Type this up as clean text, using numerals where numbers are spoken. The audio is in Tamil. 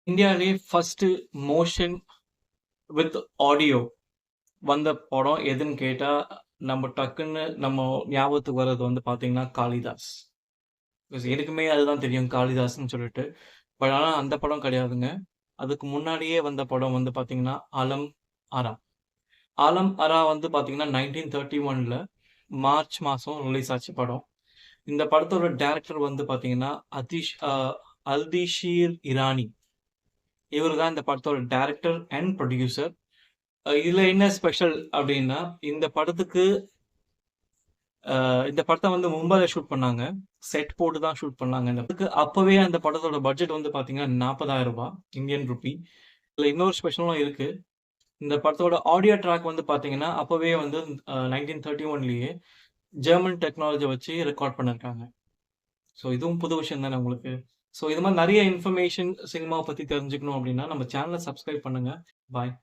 இந்தியாவிலேயே ஃபர்ஸ்ட் மோஷன் வித் ஆடியோ வந்த படம் எதுன்னு கேட்டா, நம்ம டக்குன்னு நம்ம ஞாபகத்துக்கு வர்றது வந்து பார்த்தீங்கன்னா, காளிதாஸ். பிகாஸ் எனக்குமே அதுதான் தெரியும் காளிதாஸ்ன்னு சொல்லிட்டு. பட் ஆனா அந்த படம் கிடையாதுங்க. அதுக்கு முன்னாடியே வந்த படம் வந்து பார்த்தீங்கன்னா, அலம் ஆரா. ஆலம் ஆரா வந்து பார்த்தீங்கன்னா, 1931ல மார்ச் மாசம் ரிலீஸ் ஆச்சு படம். இந்த படத்தோட டைரக்டர் வந்து பார்த்தீங்கன்னா, அல்திஷீர் இரானி. இவரு தான் இந்த படத்தோட டைரக்டர் அண்ட் புரொடியூசர். இதுல என்ன ஸ்பெஷல் அப்டின்னா, இந்த படத்துக்கு இந்த படத்த வந்து மும்பைல ஷூட் பண்ணாங்க. செட் போட்டு தான் ஷூட் பண்ணாங்க. இந்த படத்துக்கு அப்பவே அந்த படத்தோட பட்ஜெட் வந்து பார்த்தீங்கன்னா, ரூ. 40,000 இந்தியன் ரூபி. இதுல இன்னொரு ஸ்பெஷலும் இருக்கு. இந்த படத்தோட ஆடியோ ட்ராக் வந்து பார்த்தீங்கன்னா, அப்பவே வந்து 1931லயே ஜெர்மன் டெக்னாலஜி வச்சு ரெக்கார்ட் பண்ணியிருக்காங்க. ஸோ இதுவும் புது விஷயம் தானே உங்களுக்கு. ஸோ இது மாரி நெறைய இன்ஃபர்மேஷன் சினிமாவ பத்தி தெரிஞ்சுக்கணும் அப்டின்னா, நம்ம சேனல சப்ஸ்கிரைப் பண்ணுங்க. பாய்.